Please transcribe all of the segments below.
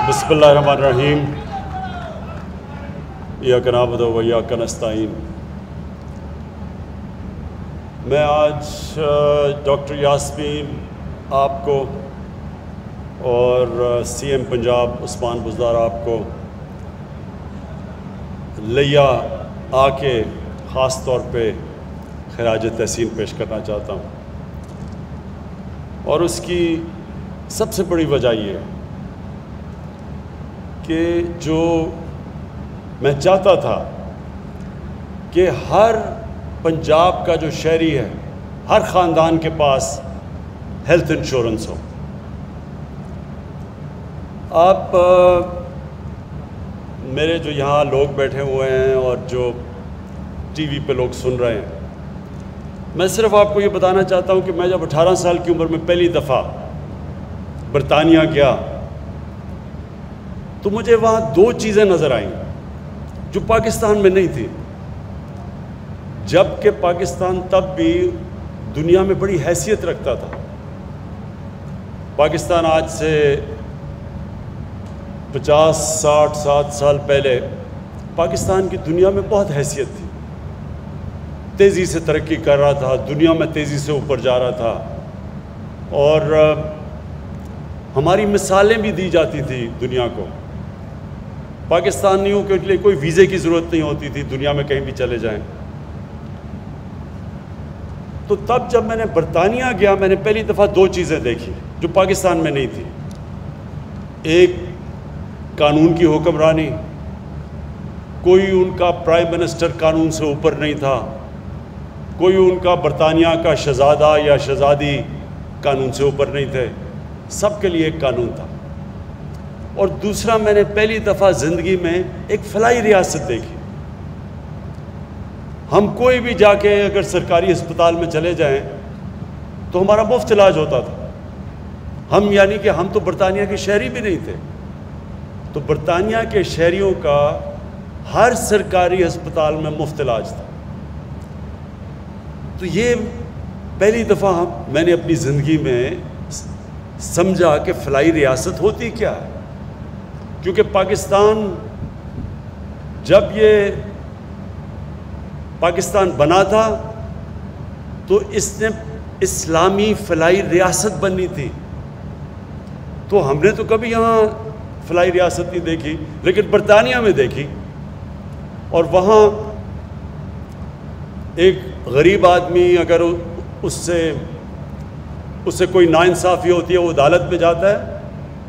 بسم اللہ الرحمن الرحیم ایاک نعبد و ایاک نستعین۔ میں آج ڈاکٹر یاسمین آپ کو اور سی ایم پنجاب عثمان بزدار آپ کو لیا آ کے خاص طور پہ خراج تحسین پیش کرنا چاہتا ہوں، اور اس کی سب سے بڑی وجہ یہ ہے کہ جو میں چاہتا تھا کہ ہر پنجاب کا جو شہری ہے، ہر خاندان کے پاس ہیلتھ انشورنس ہو۔ آپ میرے جو یہاں لوگ بیٹھے ہوئے ہیں اور جو ٹی وی پہ لوگ سن رہے ہیں، میں صرف آپ کو یہ بتانا چاہتا ہوں کہ میں جب 18 سال کی عمر میں پہلی دفعہ برطانیہ گیا تو مجھے وہاں دو چیزیں نظر آئیں جو پاکستان میں نہیں تھی، جبکہ پاکستان تب بھی دنیا میں بڑی حیثیت رکھتا تھا۔ پاکستان آج سے 50 60 60 سال پہلے پاکستان کی دنیا میں بہت حیثیت تھی، تیزی سے ترقی کر رہا تھا، دنیا میں تیزی سے اوپر جا رہا تھا، اور ہماری مثالیں بھی دی جاتی تھی دنیا کو۔ پاکستانیوں کے لیے کوئی ویزے کی ضرورت نہیں ہوتی تھی، دنیا میں کہیں بھی چلے جائیں۔ تو تب جب میں نے برطانیہ گیا، میں نے پہلی دفعہ دو چیزیں دیکھی جو پاکستان میں نہیں تھی۔ ایک، قانون کی حکمرانی، کوئی ان کا پرائم منسٹر قانون سے اوپر نہیں تھا، کوئی ان کا برطانیہ کا شہزادہ یا شہزادی قانون سے اوپر نہیں تھے، سب کے لیے ایک قانون تھا۔ اور دوسرا، میں نے پہلی دفعہ زندگی میں ایک فلاحی ریاست دیکھی۔ ہم کوئی بھی جا کے اگر سرکاری ہسپتال میں چلے جائیں تو ہمارا مفت علاج ہوتا تھا۔ ہم یعنی کہ ہم تو برطانیہ کے شہری بھی نہیں تھے، تو برطانیہ کے شہریوں کا ہر سرکاری ہسپتال میں مفت علاج تھا۔ تو یہ پہلی دفعہ میں نے اپنی زندگی میں سمجھا کہ فلاحی ریاست ہوتی کیا ہے، کیونکہ پاکستان جب یہ پاکستان بنا تھا تو اس نے اسلامی فلاحی ریاست بننی تھی، تو ہم نے تو کبھی یہاں فلاحی ریاست نہیں دیکھی، لیکن برطانیہ میں دیکھی۔ اور وہاں ایک غریب آدمی اگر اس سے کوئی ناانصافی ہوتی ہے، وہ عدالت میں جاتا ہے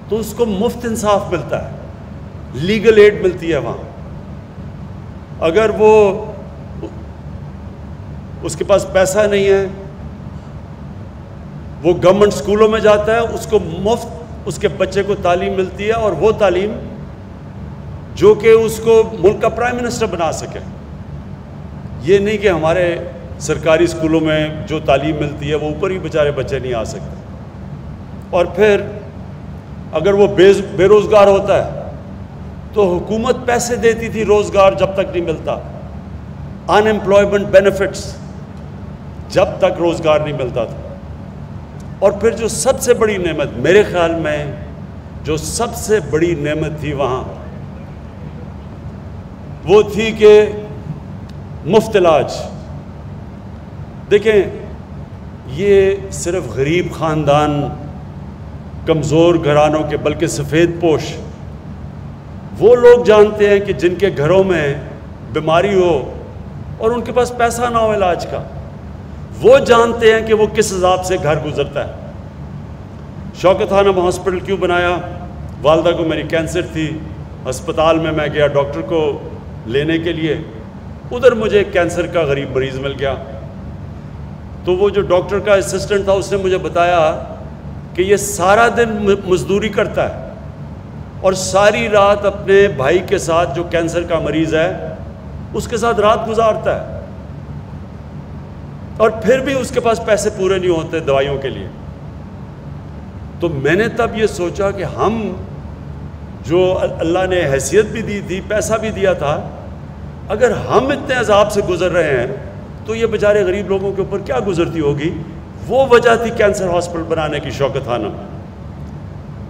تو اس کو مفت انصاف ملتا ہے، لیگل ایڈ ملتی ہے وہاں۔ اگر اس کے پاس پیسہ نہیں ہے، وہ گورنمنٹ اسکولوں میں جاتا ہے، اس کو مفت اس کے بچے کو تعلیم ملتی ہے، اور وہ تعلیم جو کہ اس کو ملک کا پرائم منسٹر بنا سکے۔ یہ نہیں کہ ہمارے سرکاری اسکولوں میں جو تعلیم ملتی ہے وہ اوپر ہی بیچارے بچے نہیں آ سکتے۔ اور پھر اگر وہ بے روزگار ہوتا ہے تو حکومت پیسے دیتی تھی روزگار جب تک نہیں ملتا، ان ایمپلائمنٹ بینیفٹس جب تک روزگار نہیں ملتا تھا۔ اور پھر جو سب سے بڑی نعمت، میرے خیال میں جو سب سے بڑی نعمت تھی وہاں، وہ تھی کہ مفت علاج۔ دیکھیں، یہ صرف غریب خاندان، کمزور گھرانوں کے، بلکہ سفید پوش وہ لوگ جانتے ہیں کہ جن کے گھروں میں بیماری ہو اور ان کے پاس پیسہ نہ ہو علاج کا، وہ جانتے ہیں کہ وہ کس حساب سے گھر گزرتا ہے۔ شوکت خانم ہاسپٹل کیوں بنایا؟ والدہ کو میری کینسر تھی، ہسپتال میں گیا ڈاکٹر کو لینے کے لیے، ادھر مجھے کینسر کا غریب مریض مل گیا۔ تو وہ جو ڈاکٹر کا اسسٹنٹ تھا، اس نے مجھے بتایا کہ یہ سارا دن مزدوری کرتا ہے اور ساری رات اپنے بھائی کے ساتھ جو کینسر کا مریض ہے اس کے ساتھ رات گزارتا ہے، اور پھر بھی اس کے پاس پیسے پورے نہیں ہوتے دوائیوں کے لیے۔ تو میں نے تب یہ سوچا کہ ہم جو اللہ نے حیثیت بھی دی تھی، پیسہ بھی دیا تھا، اگر ہم اتنے عذاب سے گزر رہے ہیں تو یہ بیچارے غریب لوگوں کے اوپر کیا گزرتی ہوگی۔ وہ وجہ تھی کینسر ہاسپٹل بنانے کی شوکت خانم۔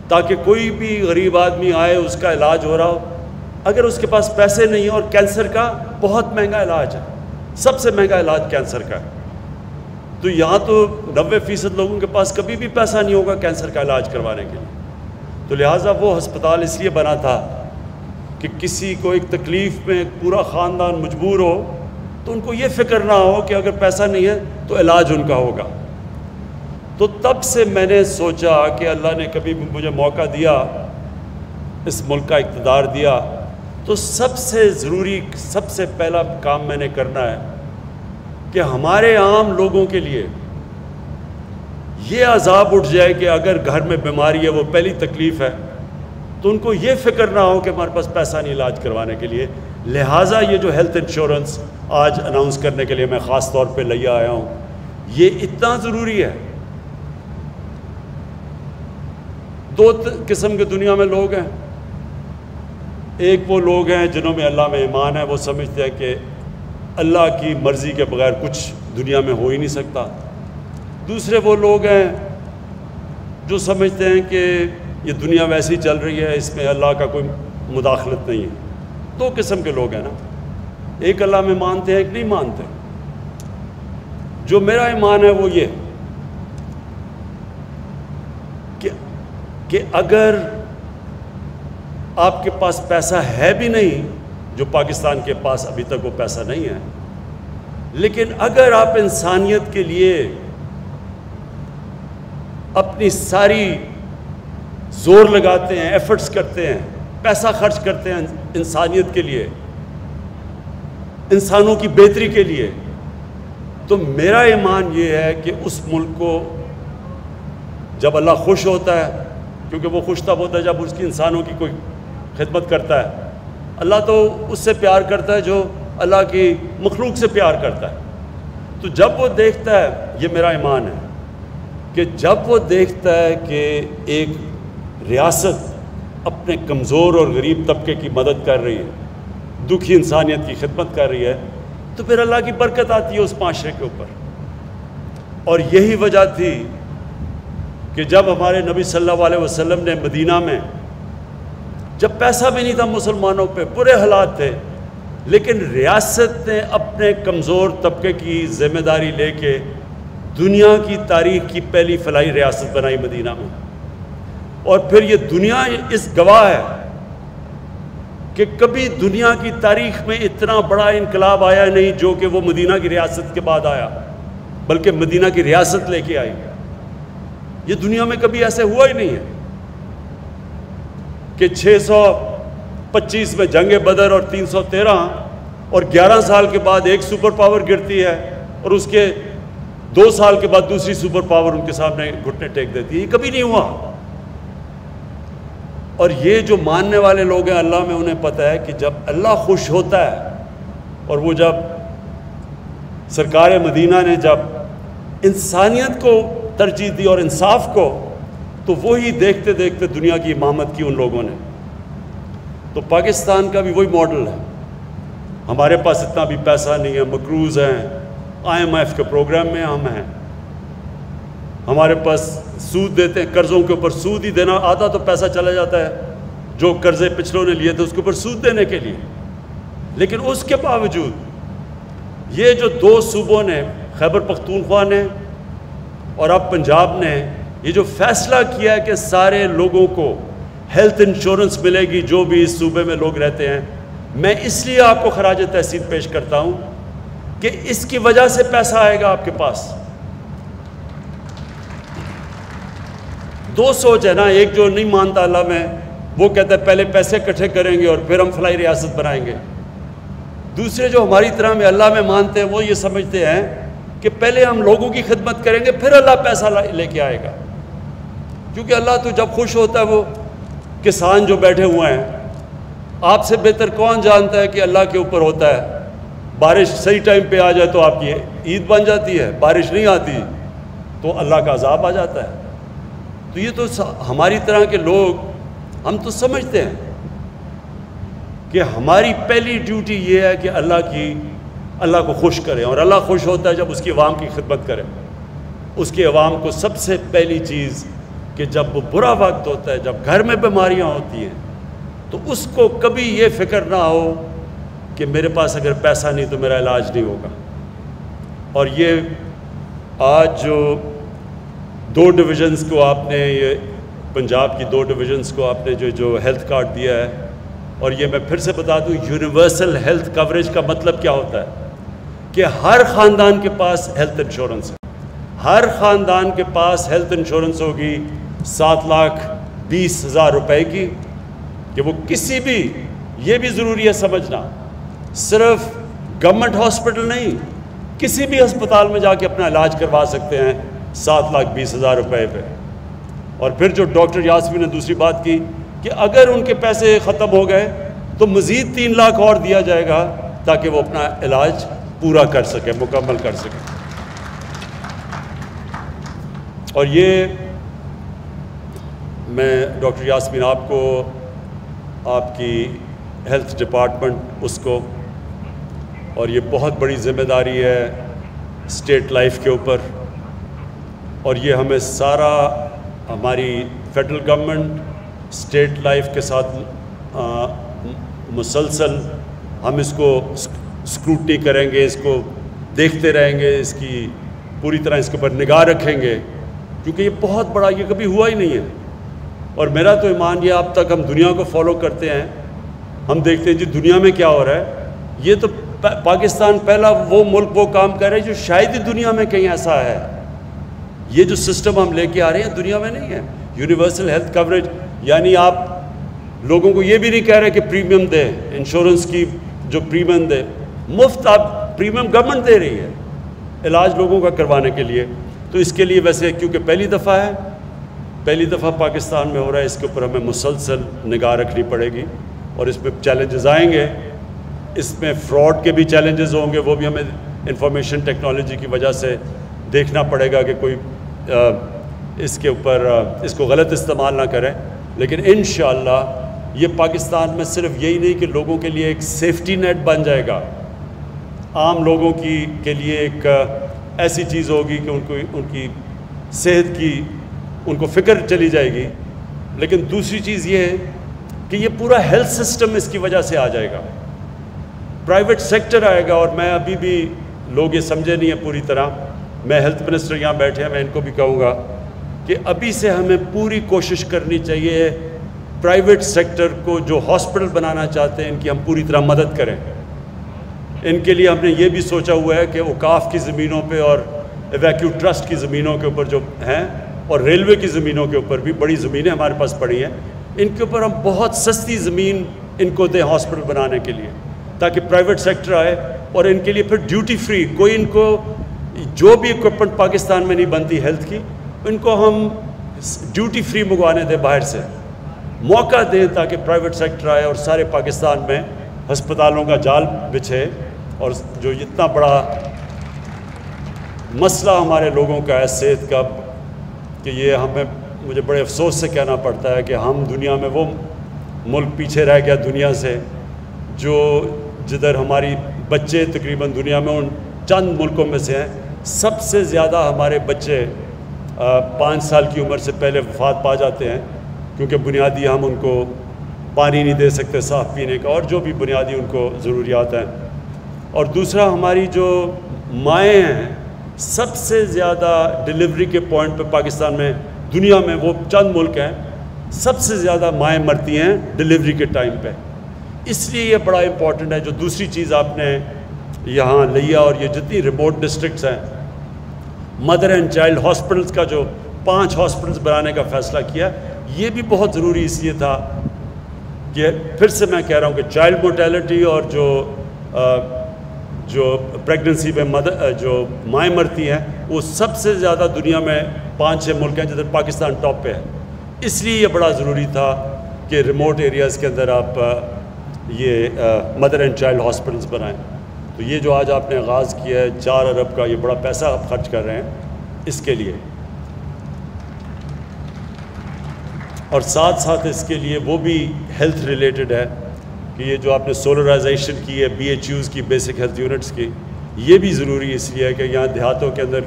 تاکہ کوئی بھی غریب آدمی آئے اس کا علاج ہو رہا ہو. اگر اس کے پاس پیسے نہیں ہیں، اور کینسر کا بہت مہنگا علاج ہے، سب سے مہنگا علاج کینسر کا ہے، تو یہاں تو 90% لوگوں کے پاس کبھی بھی پیسہ نہیں ہوگا کینسر کا علاج کروانے کے لیے. تو لہٰذا وہ ہسپتال اس لیے بنا تھا کہ کسی کو ایک تکلیف میں ایک پورا خاندان مجبور ہو تو ان کو یہ فکر نہ ہو کہ اگر پیسہ نہیں ہے تو علاج ان کا ہوگا. تو تب سے میں نے سوچا کہ اللہ نے کبھی مجھے موقع دیا، اس ملک کا اقتدار دیا، تو سب سے ضروری، سب سے پہلا کام میں نے کرنا ہے کہ ہمارے عام لوگوں کے لیے یہ عذاب اٹھ جائے کہ اگر گھر میں بیماری ہے، وہ پہلی تکلیف ہے، تو ان کو یہ فکر نہ ہو کہ ہمارے پاس پیسہ نہیں علاج کروانے کے لیے. لہٰذا یہ جو ہیلتھ انشورنس آج اناؤنس کرنے کے لیے میں خاص طور پہ لے آیا ہوں، یہ اتنا ضروری ہے. دو قسم کے دنیا میں لوگ ہیں. ایک وہ لوگ ہیں جنہوں میں اللہ میں ایمان ہے، وہ سمجھتے ہیں کہ اللہ کی مرضی کے بغیر کچھ دنیا میں ہو ہی نہیں سکتا. دوسرے وہ لوگ ہیں جو سمجھتے ہیں کہ یہ دنیا ویسی چل رہی ہے، اس میں اللہ کا کوئی مداخلت نہیں ہے. دو قسم کے لوگ ہیں نا، ایک اللہ میں مانتے ہیں، ایک نہیں مانتے. جو میرا ایمان ہے وہ یہ کہ اگر آپ کے پاس پیسہ ہے بھی نہیں، جو پاکستان کے پاس ابھی تک وہ پیسہ نہیں ہے، لیکن اگر آپ انسانیت کے لیے اپنی ساری زور لگاتے ہیں، ایفرٹس کرتے ہیں، پیسہ خرچ کرتے ہیں انسانیت کے لیے، انسانوں کی بہتری کے لیے، تو میرا ایمان یہ ہے کہ اس ملک کو جب اللہ خوش ہوتا ہے، کیونکہ وہ خوش تب ہوتا ہے جب اس کی انسانوں کی کوئی خدمت کرتا ہے. اللہ تو اس سے پیار کرتا ہے جو اللہ کی مخلوق سے پیار کرتا ہے. تو جب وہ دیکھتا ہے، یہ میرا ایمان ہے کہ جب وہ دیکھتا ہے کہ ایک ریاست اپنے کمزور اور غریب طبقے کی مدد کر رہی ہے، دکھی انسانیت کی خدمت کر رہی ہے، تو پھر اللہ کی برکت آتی ہے اس معاشرے کے اوپر. اور یہی وجہ تھی کہ جب ہمارے نبی صلی اللہ علیہ وسلم نے مدینہ میں، جب پیسہ بھی نہیں تھا مسلمانوں پہ، برے حالات تھے، لیکن ریاست نے اپنے کمزور طبقے کی ذمہ داری لے کے دنیا کی تاریخ کی پہلی فلاحی ریاست بنائی مدینہ میں. اور پھر یہ دنیا اس گواہ ہے کہ کبھی دنیا کی تاریخ میں اتنا بڑا انقلاب آیا نہیں جو کہ وہ مدینہ کی ریاست کے بعد آیا، بلکہ مدینہ کی ریاست لے کے آئی. یہ دنیا میں کبھی ایسے ہوا ہی نہیں ہے کہ 625 میں جنگ بدر اور 313 اور 11 سال کے بعد ایک سپر پاور گرتی ہے اور اس کے 2 سال کے بعد دوسری سپر پاور ان کے سامنے گھٹنے ٹیک دیتی ہے. یہ کبھی نہیں ہوا. اور یہ جو ماننے والے لوگ ہیں اللہ میں، انہیں پتہ ہے کہ جب اللہ خوش ہوتا ہے، اور وہ جب سرکار مدینہ نے جب انسانیت کو ترجیح دی اور انصاف کو، تو وہی دیکھتے دیکھتے دنیا کی امامت کی ان لوگوں نے. تو پاکستان کا بھی وہی ماڈل ہے. ہمارے پاس اتنا بھی پیسہ نہیں ہے، مقروض ہیں، IMF کے پروگرام میں ہم ہیں، ہمارے پاس سود دیتے ہیں، قرضوں کے اوپر سود ہی دینا، آدھا تو پیسہ چلا جاتا ہے جو قرضے پچھلوں نے لیے تھے اس کے اوپر سود دینے کے لیے. لیکن اس کے باوجود یہ جو 2 صوبوں نے، خیبر پختونخوا نے اور اب پنجاب نے، یہ جو فیصلہ کیا ہے کہ سارے لوگوں کو ہیلتھ انشورنس ملے گی جو بھی اس صوبے میں لوگ رہتے ہیں، میں اس لیے آپ کو خراج تحسین پیش کرتا ہوں کہ اس کی وجہ سے پیسہ آئے گا آپ کے پاس. 2 سوچ ہے نا، ایک جو نہیں مانتا اللہ میں، وہ کہتا ہے پہلے پیسے اکٹھے کریں گے اور پھر ہم فلاحی ریاست بنائیں گے. دوسرے جو ہماری طرح میں اللہ میں مانتے ہیں، وہ یہ سمجھتے ہیں کہ پہلے ہم لوگوں کی خدمت کریں گے پھر اللہ پیسہ لے کے آئے گا. کیونکہ اللہ تو جب خوش ہوتا ہے، وہ کسان جو بیٹھے ہوئے ہیں، آپ سے بہتر کون جانتا ہے کہ اللہ کے اوپر ہوتا ہے. بارش صحیح ٹائم پہ آ جائے تو آپ کی عید بن جاتی ہے، بارش نہیں آتی تو اللہ کا عذاب آ جاتا ہے. تو یہ تو ہماری طرح کے لوگ، ہم تو سمجھتے ہیں کہ ہماری پہلی ڈیوٹی یہ ہے کہ اللہ کو خوش کریں، اور اللہ خوش ہوتا ہے جب اس کی عوام کی خدمت کریں. اس کی عوام کو سب سے پہلی چیز کہ جب وہ برا وقت ہوتا ہے، جب گھر میں بیماریاں ہوتی ہیں، تو اس کو کبھی یہ فکر نہ ہو کہ میرے پاس اگر پیسہ نہیں تو میرا علاج نہیں ہوگا۔ اور یہ آج جو 2 ڈویژنز کو آپ نے، یہ پنجاب کی 2 ڈویژنز کو آپ نے جو ہیلتھ کارڈ دیا ہے، اور یہ میں پھر سے بتا دوں، یونیورسل ہیلتھ کوریج کا مطلب کیا ہوتا ہے کہ ہر خاندان کے پاس ہیلتھ انشورنس ہے، ہر خاندان کے پاس ہیلتھ انشورنس ہوگی 7,20,000 روپے کی، کہ وہ کسی بھی، یہ بھی ضروری ہے سمجھنا، صرف گورنمنٹ ہاسپٹل نہیں، کسی بھی ہسپتال میں جا کے اپنا علاج کروا سکتے ہیں 7,20,000 روپے پہ۔ اور پھر جو ڈاکٹر یاسمین نے دوسری بات کی کہ اگر ان کے پیسے ختم ہو گئے تو مزید 3 لاکھ اور دیا جائے گا تاکہ وہ اپنا علاج پورا کر سکے، مکمل کر سکے۔ اور یہ میں ڈاکٹر یاسمین آپ کو، آپ کی ہیلتھ ڈپارٹمنٹ اس کو، اور یہ بہت بڑی ذمہ داری ہے اسٹیٹ لائف کے اوپر، اور یہ ہمیں سارا، ہماری فیڈرل گورنمنٹ اسٹیٹ لائف کے ساتھ مسلسل ہم اس کو اسکروٹنی کریں گے، اس کو دیکھتے رہیں گے، اس کی پوری طرح اس کے اوپر نگاہ رکھیں گے، کیونکہ یہ بہت بڑا، یہ کبھی ہوا ہی نہیں ہے۔ اور میرا تو ایمان یہ، اب تک ہم دنیا کو فالو کرتے ہیں، ہم دیکھتے ہیں جی دنیا میں کیا ہو رہا ہے، یہ تو پاکستان پہلا وہ ملک وہ کام کر رہے ہیں جو شاید ہی دنیا میں کہیں ایسا ہے۔ یہ جو سسٹم ہم لے کے آ رہے ہیں دنیا میں نہیں ہے، یونیورسل ہیلتھ کوریج، یعنی آپ لوگوں کو یہ بھی نہیں کہہ رہے کہ پریمیم دے، انشورنس کی جو پریمیم دے، مفت آپ پریمیم گورنمنٹ دے رہی ہے علاج لوگوں کا کروانے کے لیے۔ تو اس کے لیے ویسے کیونکہ پہلی دفعہ پاکستان میں ہو رہا ہے، اس کے اوپر ہمیں مسلسل نگاہ رکھنی پڑے گی، اور اس میں چیلنجز آئیں گے، اس میں فراڈ کے بھی چیلنجز ہوں گے، وہ بھی ہمیں انفارمیشن ٹیکنالوجی کی وجہ سے دیکھنا پڑے گا کہ کوئی اس کے اوپر اس کو غلط استعمال نہ کرے۔ لیکن انشاءاللہ یہ پاکستان میں صرف یہی نہیں کہ لوگوں کے لیے ایک سیفٹی نیٹ بن جائے گا، عام لوگوں کے لیے ایک ایسی چیز ہوگی کہ ان کی صحت کی ان کو فکر چلی جائے گی، لیکن دوسری چیز یہ ہے کہ یہ پورا ہیلتھ سسٹم اس کی وجہ سے آ جائے گا، پرائیویٹ سیکٹر آئے گا۔ اور میں ابھی بھی، لوگ یہ سمجھے نہیں ہیں پوری طرح، میں ہیلتھ منسٹر یہاں بیٹھے ہیں، میں ان کو بھی کہوں گا کہ ابھی سے ہمیں پوری کوشش کرنی چاہیے پرائیویٹ سیکٹر کو جو ہاسپٹل بنانا چاہتے ہیں ان کی ہم پوری طرح مدد کریں۔ ان کے لیے ہم نے یہ بھی سوچا ہوا ہے کہ اوقاف کی زمینوں پہ اور ایویکیو ٹرسٹ کی زمینوں کے اوپر جو ہیں، اور ریلوے کی زمینوں کے اوپر بھی بڑی زمینیں ہمارے پاس پڑی ہیں، ان کے اوپر ہم بہت سستی زمین ان کو دیں ہاسپٹل بنانے کے لیے، تاکہ پرائیویٹ سیکٹر آئے، اور ان کے لیے پھر ڈیوٹی فری، کوئی ان کو جو بھی اکوپمنٹ پاکستان میں نہیں بنتی ہیلتھ کی، ان کو ہم ڈیوٹی فری منگوانے دیں باہر سے، موقع دیں تاکہ پرائیویٹ سیکٹر آئے اور سارے پاکستان میں ہسپتالوں کا جال بچھے۔ اور جو اتنا بڑا مسئلہ ہمارے لوگوں کا ہے صحت کا، کہ یہ مجھے بڑے افسوس سے کہنا پڑتا ہے کہ ہم دنیا میں وہ ملک پیچھے رہ گیا دنیا سے، جدھر ہماری بچے تقریباً دنیا میں ان چند ملکوں میں سے ہیں، سب سے زیادہ ہمارے بچے 5 سال کی عمر سے پہلے وفات پا جاتے ہیں، کیونکہ بنیادی ہم ان کو پانی نہیں دے سکتے صاف پینے کا، اور جو بھی بنیادی ان کو ضروریات ہیں۔ اور دوسرا، ہماری جو مائیں ہیں، سب سے زیادہ ڈیلیوری کے پوائنٹ پہ پاکستان میں، دنیا میں وہ چند ملک ہیں، سب سے زیادہ مائیں مرتی ہیں ڈیلیوری کے ٹائم پہ۔ اس لیے یہ بڑا امپورٹنٹ ہے۔ جو دوسری چیز آپ نے یہاں لیا، اور یہ جتنی ریموٹ ڈسٹرکٹس ہیں، مدر اینڈ چائلڈ ہاسپٹلس کا جو 5 ہاسپٹلس بنانے کا فیصلہ کیا، یہ بھی بہت ضروری اس لیے تھا کہ پھر سے میں کہہ رہا ہوں کہ چائلڈ مورٹیلٹی اور جو پریگننسی میں جو مائیں مرتی ہیں، وہ سب سے زیادہ دنیا میں 5-6 ملک ہیں جدھر پاکستان ٹاپ پہ ہے۔ اس لیے یہ بڑا ضروری تھا کہ ریموٹ ایریاز کے اندر آپ یہ مدر اینڈ چائلڈ ہاسپٹلس بنائیں۔ تو یہ جو آج آپ نے آغاز کیا ہے 4 ارب کا، یہ بڑا پیسہ آپ خرچ کر رہے ہیں اس کے لیے، اور ساتھ ساتھ اس کے لیے وہ بھی ہیلتھ ریلیٹڈ ہے کہ یہ جو آپ نے سولرائزیشن کی ہے BHUs کی، بیسک ہیلتھ یونٹس کی، یہ بھی ضروری اس لیے ہے کہ یہاں دیہاتوں کے اندر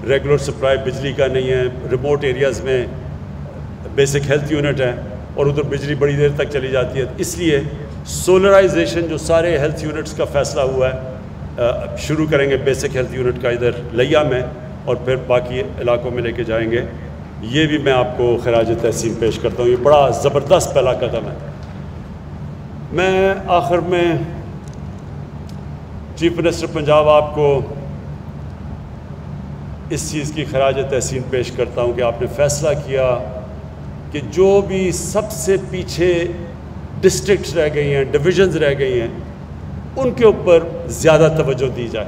ریگولر سپلائی بجلی کا نہیں ہے، ریموٹ ایریاز میں بیسک ہیلتھ یونٹ ہیں اور ادھر بجلی بڑی دیر تک چلی جاتی ہے. اس لیے سولرائزیشن جو سارے ہیلتھ یونٹس کا فیصلہ ہوا ہے شروع کریں گے بیسک ہیلتھ یونٹ کا ادھر لیا میں اور پھر باقی علاقوں میں لے کے جائیں گے. یہ بھی میں آپ کو خراج تحسین پیش کرتا ہوں. یہ بڑا زبردست پہلا قدم ہے. میں آخر میں چیف منسٹر پنجاب آپ کو اس چیز کی خراج تحسین پیش کرتا ہوں کہ آپ نے فیصلہ کیا کہ جو بھی سب سے پیچھے ڈسٹرکٹس رہ گئی ہیں، ڈویژنز رہ گئی ہیں، ان کے اوپر زیادہ توجہ دی جائے.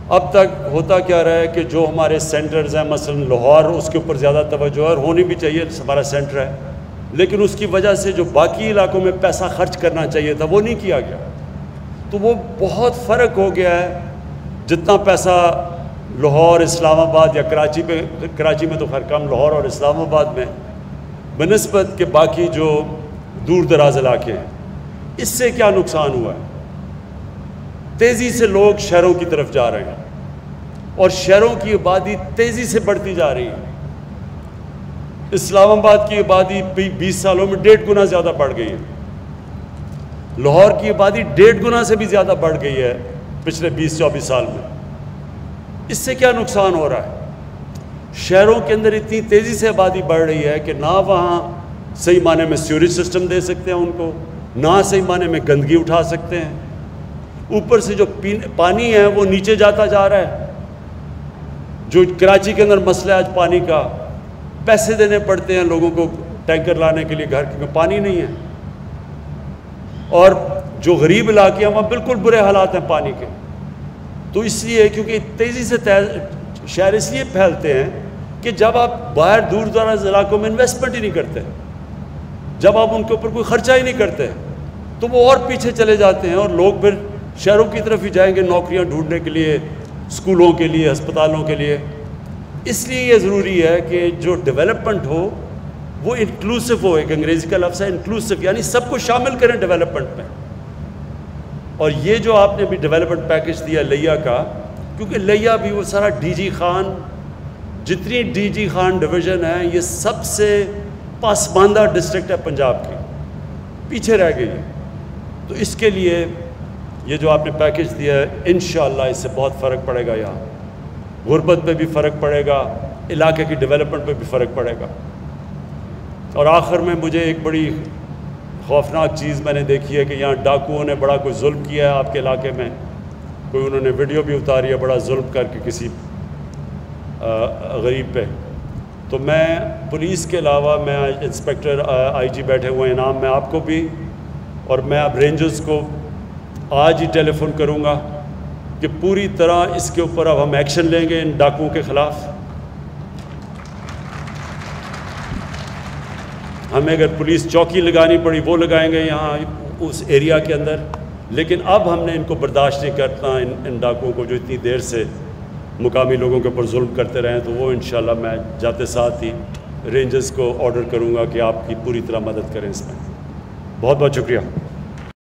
اب تک ہوتا کیا رہا ہے کہ جو ہمارے سینٹرز ہیں، مثلا لاہور، اس کے اوپر زیادہ توجہ ہے اور ہونی بھی چاہیے، ہمارا سینٹر ہے، لیکن اس کی وجہ سے جو باقی علاقوں میں پیسہ خرچ کرنا چاہیے تھا وہ نہیں کیا گیا. تو وہ بہت فرق ہو گیا ہے. جتنا پیسہ لاہور، اسلام آباد یا کراچی میں تو خیر کم، لاہور اور اسلام آباد میں بنسبت کہ باقی جو دور دراز علاقے ہیں، اس سے کیا نقصان ہوا ہے؟ تیزی سے لوگ شہروں کی طرف جا رہے ہیں اور شہروں کی آبادی تیزی سے بڑھتی جا رہی ہے. اسلام آباد کی آبادی 20 سالوں میں 1.5 گنا زیادہ بڑھ گئی ہے. لاہور کی آبادی 1.5 گنا سے بھی زیادہ بڑھ گئی ہے پچھلے 20-24 سال میں. اس سے کیا نقصان ہو رہا ہے؟ شہروں کے اندر اتنی تیزی سے آبادی بڑھ رہی ہے کہ نہ وہاں صحیح معنی میں سیوریج سسٹم دے سکتے ہیں ان کو، نہ صحیح معنی میں گندگی اٹھا سکتے ہیں. اوپر سے جو پانی ہے وہ نیچے جاتا جا رہا ہے. جو کراچی کے اندر مسئلہ ہے آج پانی کا، پیسے دینے پڑتے ہیں لوگوں کو ٹینکر لانے کے لیے گھر کے، پانی نہیں ہے. اور جو غریب علاقے ہیں وہاں بالکل برے حالات ہیں پانی کے. تو اس لیے کیونکہ تیزی سے شہر اس لیے پھیلتے ہیں کہ جب آپ باہر دور دراز علاقوں میں انویسٹمنٹ ہی نہیں کرتے، جب آپ ان کے اوپر کوئی خرچہ ہی نہیں کرتے، تو وہ اور پیچھے چلے جاتے ہیں اور لوگ پھر شہروں کی طرف ہی جائیں گے نوکریاں ڈھونڈنے کے لیے، اسکولوں کے لیے، ہسپتالوں کے لیے. اس لیے یہ ضروری ہے کہ جو ڈیولپمنٹ ہو وہ انکلوسیو ہو. ایک انگریزی کا لفظ ہے انکلوسیو، یعنی سب کو شامل کریں ڈیولپمنٹ میں. اور یہ جو آپ نے بھی ڈیولپمنٹ پیکج دیا لیا کا، کیونکہ لیا بھی وہ سارا ڈی جی خان، جتنی ڈی جی خان ڈویژن ہے، یہ سب سے پسماندہ ڈسٹرکٹ ہے پنجاب کی، پیچھے رہ گئی ہے. تو اس کے لیے یہ جو آپ نے پیکج دیا ہے، انشاءاللہ اس سے بہت فرق پڑے گا. یہاں غربت پہ بھی فرق پڑے گا، علاقے کی ڈیولپمنٹ پہ بھی فرق پڑے گا. اور آخر میں مجھے ایک بڑی خوفناک چیز میں نے دیکھی ہے کہ یہاں ڈاکوؤں نے بڑا کوئی ظلم کیا ہے آپ کے علاقے میں. کوئی انہوں نے ویڈیو بھی اتاری ہے بڑا ظلم کر کے کسی غریب پہ. تو میں پولیس کے علاوہ میں انسپیکٹر آئی جی بیٹھے ہوئے ہیں انعام میں آپ کو بھی، اور میں اب رینجرز کو آج ہی ٹیلی فون کروں گا کہ پوری طرح اس کے اوپر اب ہم ایکشن لیں گے ان ڈاکوؤں کے خلاف. ہمیں اگر پولیس چوکی لگانی پڑی وہ لگائیں گے یہاں اس ایریا کے اندر، لیکن اب ہم نے ان کو برداشت نہیں کرنا، ان ڈاکوؤں کو جو اتنی دیر سے مقامی لوگوں کے اوپر ظلم کرتے رہے. تو وہ انشاءاللہ میں جاتے ساتھ ہی رینجرز کو آرڈر کروں گا کہ آپ کی پوری طرح مدد کریں اس میں. بہت بہت شکریہ.